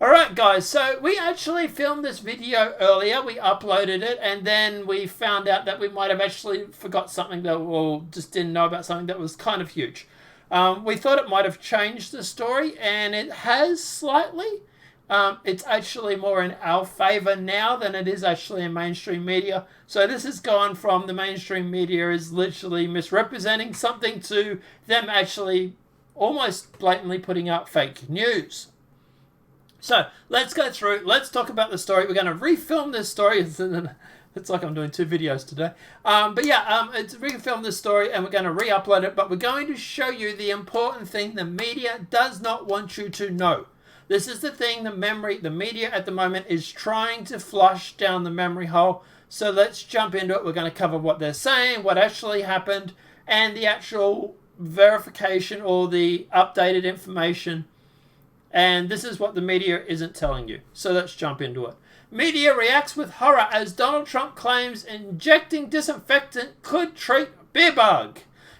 Alright guys, so we actually filmed this video earlier, we uploaded it, and then we found out that we might have actually forgot something that, or just didn't know about something that was kind of huge. We thought it might have changed the story, and it has slightly. It's actually more in our favour now than it is actually in mainstream media. So this has gone from the mainstream media is literally misrepresenting something to them actually almost blatantly putting out fake news. So let's go through. Let's talk about the story. We're going to refilm this story. It's like I'm doing two videos today. It's refilm this story and we're going to re-upload it. But we're going to show you the important thing the media does not want you to know. This is the thing the media at the moment is trying to flush down the memory hole. So let's jump into it. We're going to cover what they're saying, what actually happened, and the actual verification or the updated information. And this is what the media isn't telling you. So let's jump into it. Media reacts with horror as Donald Trump claims injecting disinfectant could treat beer bug.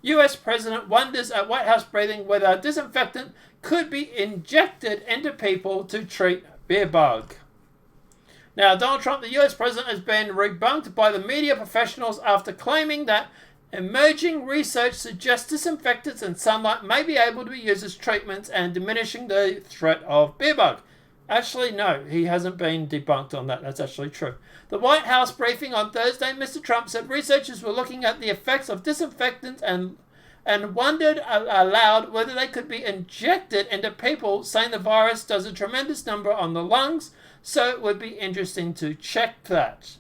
US President wonders at White House briefing whether disinfectant could be injected into people to treat beer bug. Now, Donald Trump, the US President, has been rebunked by the media professionals after claiming that emerging research suggests disinfectants and sunlight may be able to be used as treatments and diminishing the threat of beer bug. Actually, no, he hasn't been debunked on that. That's actually true. The White House briefing on Thursday, Mr. Trump said researchers were looking at the effects of disinfectants and wondered aloud whether they could be injected into people, saying the virus does a tremendous number on the lungs, so it would be interesting to check that.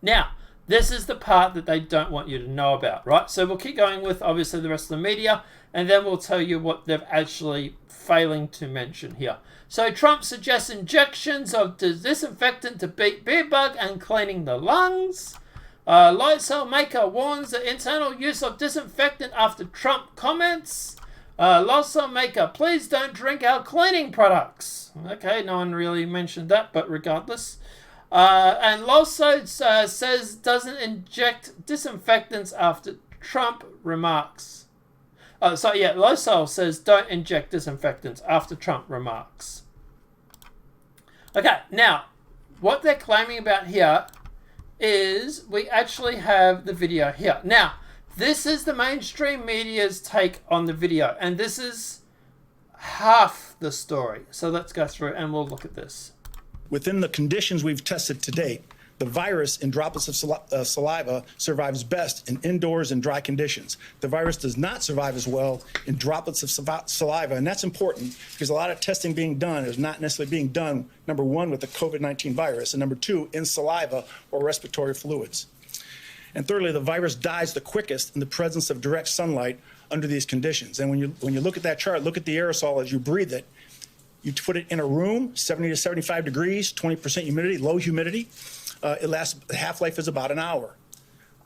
Now, this is the part that they don't want you to know about, right? So we'll keep going with, obviously, the rest of the media, and then we'll tell you what they're actually failing to mention here. So Trump suggests injections of disinfectant to beat beer bug and cleaning the lungs. Lysol maker warns the internal use of disinfectant after Trump comments. Lysol maker, please don't drink our cleaning products. Okay, no one really mentioned that, but regardless. And Lysol says doesn't inject disinfectants after Trump remarks. Lysol says don't inject disinfectants after Trump remarks. Okay, now, what they're claiming about here is we actually have the video here. Now, this is the mainstream media's take on the video, and this is half the story. So let's go through and we'll look at this. Within the conditions we've tested to date, the virus in droplets of saliva survives best in indoors and dry conditions. The virus does not survive as well in droplets of saliva, and that's important because a lot of testing being done is not necessarily being done, number one, with the COVID-19 virus, and number two, in saliva or respiratory fluids. And thirdly, the virus dies the quickest in the presence of direct sunlight under these conditions. And when you look at that chart, look at the aerosol as you breathe it. You put it in a room, 70 to 75 degrees, 20% humidity, low humidity. It lasts, the half-life is about an hour.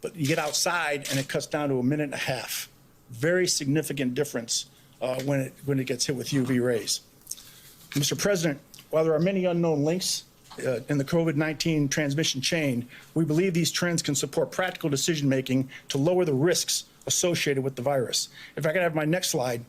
But you get outside and it cuts down to a minute and a half. Very significant difference when it gets hit with UV rays. Mr. President, while there are many unknown links in the COVID-19 transmission chain, we believe these trends can support practical decision-making to lower the risks associated with the virus. If I could have my next slide.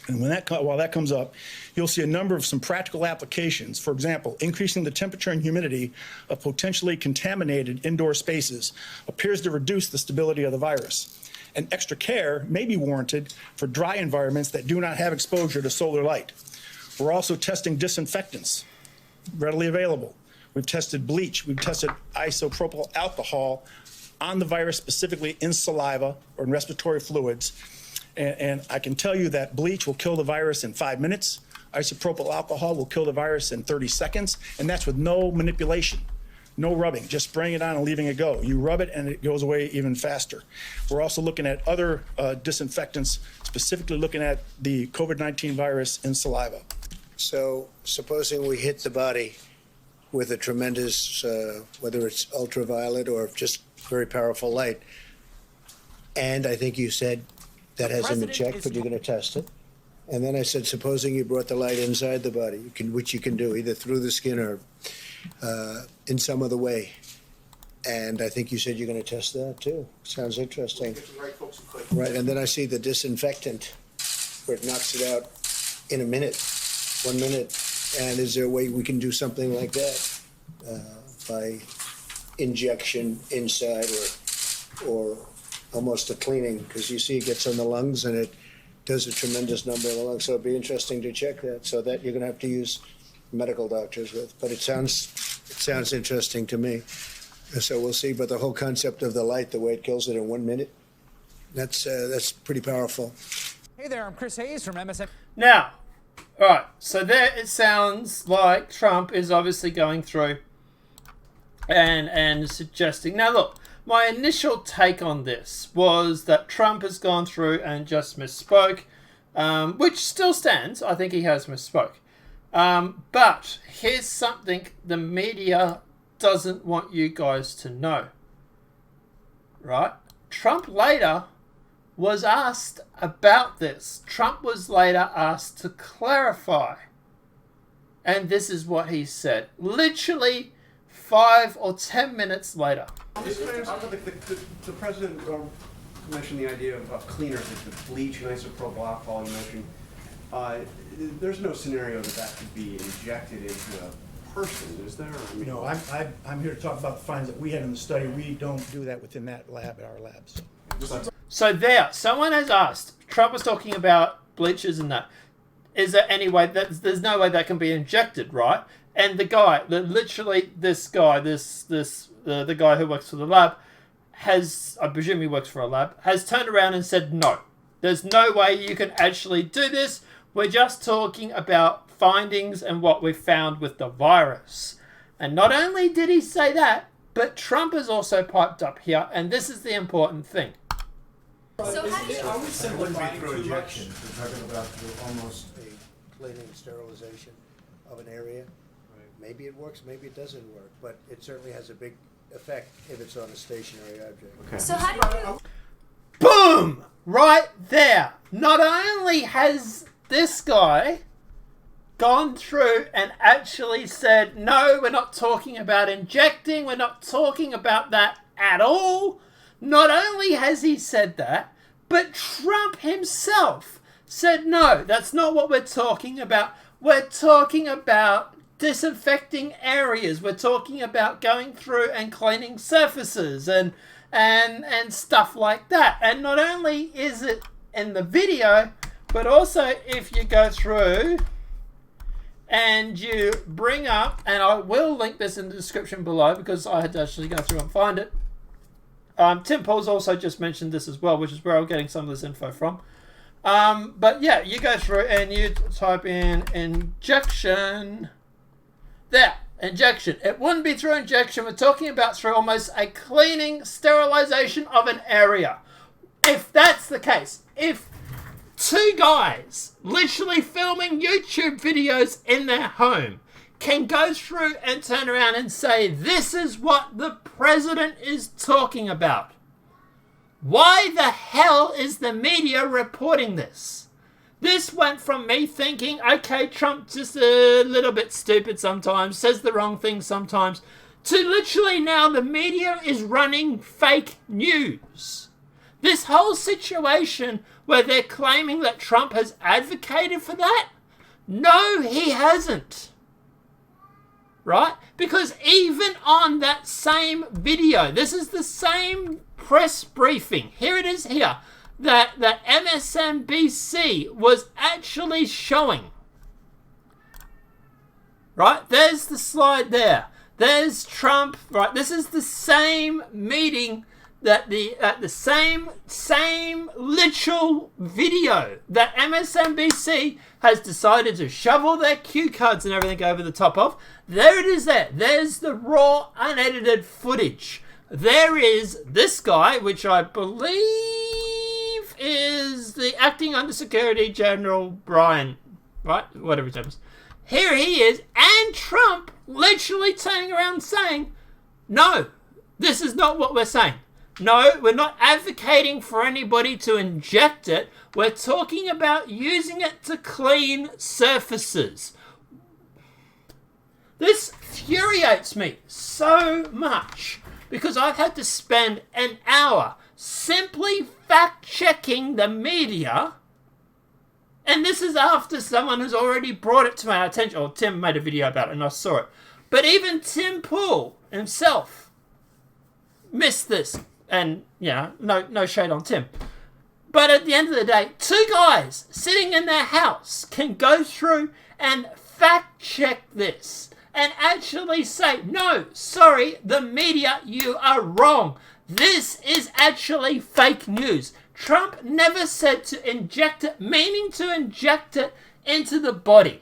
And while that comes up, you'll see a number of some practical applications. For example, increasing the temperature and humidity of potentially contaminated indoor spaces appears to reduce the stability of the virus. And extra care may be warranted for dry environments that do not have exposure to solar light. We're also testing disinfectants, readily available. We've tested bleach. We've tested isopropyl alcohol on the virus, specifically in saliva or in respiratory fluids. And I can tell you that bleach will kill the virus in 5 minutes. Isopropyl alcohol will kill the virus in 30 seconds. And that's with no manipulation, no rubbing, just spraying it on and leaving it go. You rub it and it goes away even faster. We're also looking at other disinfectants, specifically looking at the COVID-19 virus in saliva. So supposing we hit the body with a tremendous, whether it's ultraviolet or just very powerful light, and I think you said that has an Inject, but you're going to test it. And then I said, supposing you brought the light inside the body, which you can do either through the skin or in some other way. And I think you said you're going to test that too. Sounds interesting. Right, and then I see the disinfectant where it knocks it out in a minute, 1 minute, And is there a way we can do something like that by injection inside or almost a cleaning? Because you see it gets on the lungs and it does a tremendous number of the lungs. So it'd be interesting to check that. So that you're going to have to use medical doctors with. But it sounds interesting to me. So we'll see. But the whole concept of the light, the way it kills it in 1 minute, that's pretty powerful. Hey there, I'm Chris Hayes from MSN. Now, all right, so there it sounds like Trump is obviously going through and suggesting. Now, look, my initial take on this was that Trump has gone through and just misspoke, which still stands. I think he has misspoke. But here's something the media doesn't want you guys to know. Right? Trump later was asked about this. Trump was later asked to clarify. And this is what he said. Literally 5 or 10 minutes later. The president mentioned the idea of cleaners, like the bleach and isopropyl alcohol you mentioned. There's no scenario that could be injected into a person, is there? I mean, No, I'm here to talk about the findings that we had in the study. We don't do that within that lab, our labs. So there, someone has asked, Trump was talking about bleachers and that. Is there any way that there's no way that can be injected, right? And the guy, the guy who works for the lab has, I presume he works for a lab, has turned around and said, no, there's no way you can actually do this. We're just talking about findings and what we found with the virus. And not only did he say that, but Trump has also piped up here, and this is the important thing. So how do you... Are we simplifying through injection? We're talking about through almost a cleaning, sterilization of an area. Right. Maybe it works, maybe it doesn't work, but it certainly has a big effect if it's on a stationary object. okay. So how do you... Boom! Right there. Not only has this guy gone through and actually said, no, we're not talking about injecting, we're not talking about that at all. Not only has he said that, but Trump himself said, no, that's not what we're talking about. We're talking about disinfecting areas. We're talking about going through and cleaning surfaces and stuff like that. And not only is it in the video, but also if you go through and you bring up, and I will link this in the description below because I had to actually go through and find it. Tim Paul's also just mentioned this as well, which is where I'm getting some of this info from. But yeah, you go through and you type in injection. There, injection. It wouldn't be through injection. We're talking about through almost a cleaning, sterilization of an area. If that's the case, if two guys literally filming YouTube videos in their home can go through and turn around and say, this is what the president is talking about. Why the hell is the media reporting this? This went from me thinking, okay, Trump just a little bit stupid sometimes, says the wrong thing sometimes, to literally now the media is running fake news. This whole situation where they're claiming that Trump has advocated for that, no, he hasn't. Right? Because even on that same video, this is the same press briefing. Here it is here. That MSNBC was actually showing. Right? There's the slide there. There's Trump. Right? This is the same meeting that the same literal video that MSNBC has decided to shove all their cue cards and everything over the top of. There it is there. There's the raw, unedited footage. There is this guy, which I believe is the acting Undersecretary General Brian, right? Whatever his name is. Here he is, and Trump literally turning around saying, no, this is not what we're saying. No, we're not advocating for anybody to inject it. We're talking about using it to clean surfaces. This infuriates me so much because I've had to spend an hour simply fact-checking the media And this is after someone has already brought it to my attention. Or Tim made a video about it and I saw it. But even Tim Pool himself missed this. And, no shade on Tim. But at the end of the day, two guys sitting in their house can go through and fact check this. And actually say, no, sorry, the media, you are wrong. This is actually fake news. Trump never said to inject it, meaning to inject it into the body.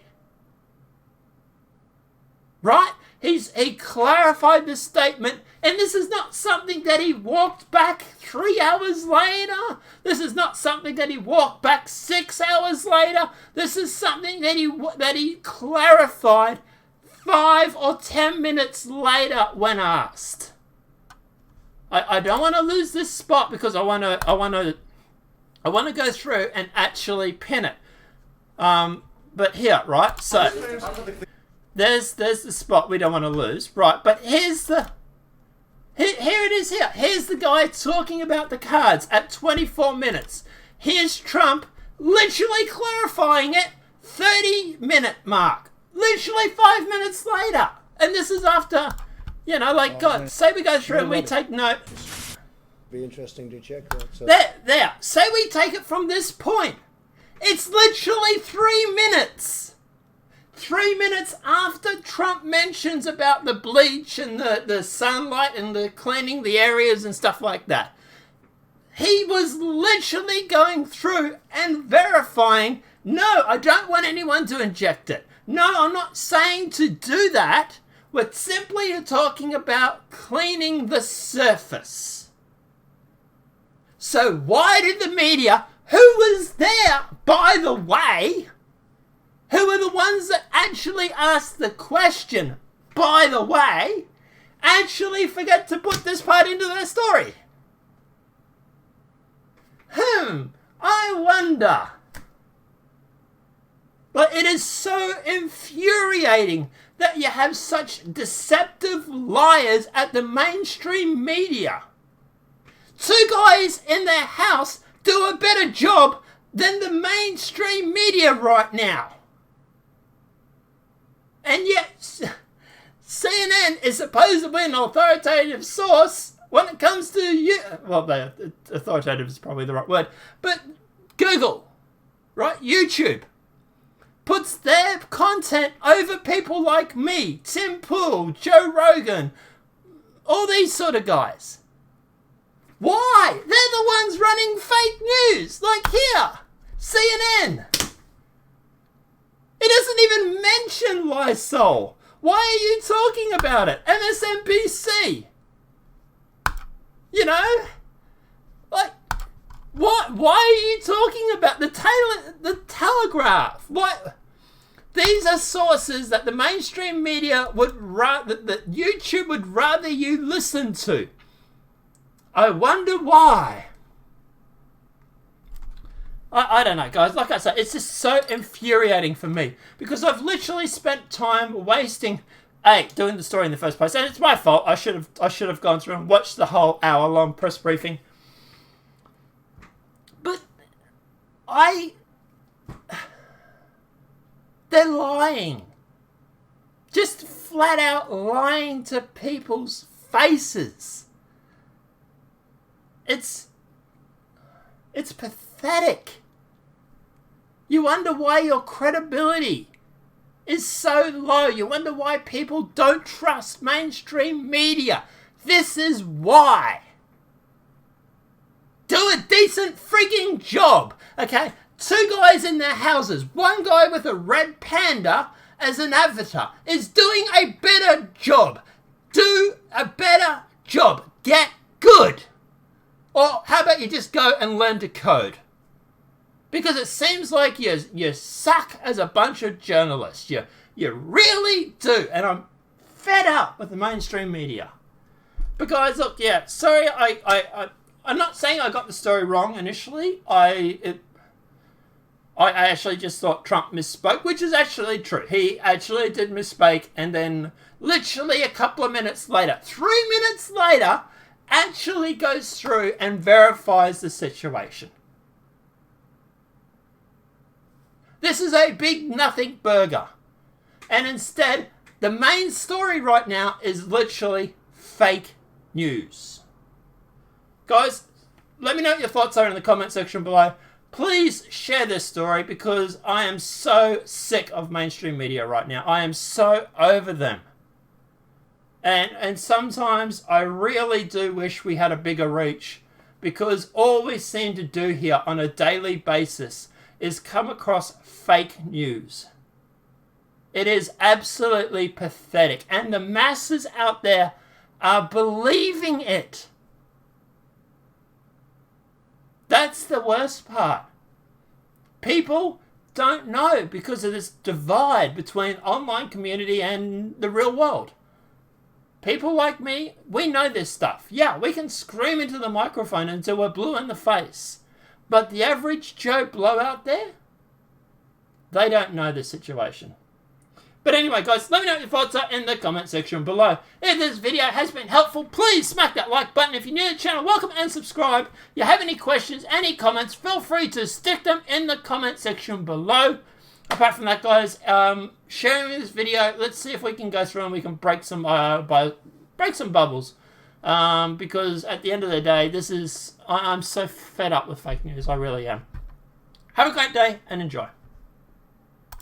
Right? He clarified the statement, and this is not something that he walked back 3 hours later. This is not something that he walked back 6 hours later. This is something that he clarified 5 or 10 minutes later when asked. I don't want to lose this spot because I want to go through and actually pin it. But here, right? So there's the spot we don't want to lose, right? But here it is. Here's the guy talking about the cards at 24 minutes. Here's Trump literally clarifying it 30-minute mark. Literally 5 minutes later, and this is after. God, say we go through and we take note. Be interesting to check that. So. There. Say we take it from this point. It's literally 3 minutes. 3 minutes after Trump mentions about the bleach and the sunlight and the cleaning the areas and stuff like that. He was literally going through and verifying, no, I don't want anyone to inject it. No, I'm not saying to do that. We're simply talking about cleaning the surface. So why did the media, who was there, by the way, who were the ones that actually asked the question, by the way, actually forget to put this part into their story? I wonder. But it is so infuriating that you have such deceptive liars at the mainstream media. Two guys in their house do a better job than the mainstream media right now. And yet, CNN is supposedly an authoritative source when it comes to the authoritative is probably the right word, but Google, right? YouTube puts their content over people like me, Tim Pool, Joe Rogan, all these sort of guys. Why? They're the ones running fake news, like here, CNN. It doesn't even mention Lysol. Why are you talking about it? MSNBC. Like, what? Why are you talking about the Telegraph? What? These are sources that the mainstream media would rather, that YouTube would rather you listen to. I wonder why. I don't know, guys. Like I said, it's just so infuriating for me because I've literally spent time wasting doing the story in the first place, and it's my fault. I should have gone through and watched the whole hour-long press briefing. But they're lying. Just flat out lying to people's faces. It's pathetic. You wonder why your credibility is so low. You wonder why people don't trust mainstream media. This is why. Do a decent freaking job, okay? Two guys in their houses, one guy with a red panda as an avatar is doing a better job. Do a better job. Get good. Or how about you just go and learn to code? Because it seems like you suck as a bunch of journalists. You really do. And I'm fed up with the mainstream media. But guys, look, yeah, sorry, I'm not saying I got the story wrong initially. I actually just thought Trump misspoke, which is actually true. He actually did misspeak, and then literally a couple of minutes later, 3 minutes later, actually goes through and verifies the situation. This is a big nothing burger. And instead, the main story right now is literally fake news. Guys, let me know what your thoughts are in the comment section below. Please share this story because I am so sick of mainstream media right now. I am so over them. And sometimes I really do wish we had a bigger reach, because all we seem to do here on a daily basis is come across fake news. It is absolutely pathetic, and the masses out there are believing it. That's the worst part. People don't know because of this divide between online community and the real world. People like me, we know this stuff. Yeah, we can scream into the microphone until we're blue in the face. But the average Joe Blow out there, they don't know the situation. But anyway, guys, let me know what your thoughts are in the comment section below. If this video has been helpful, please smack that like button. If you're new to the channel, welcome and subscribe. If you have any questions, any comments, feel free to stick them in the comment section below. Apart from that, guys, sharing this video, let's see if we can go through and we can break some bubbles. Because at the end of the day, I'm so fed up with fake news. I really am. Have a great day and enjoy.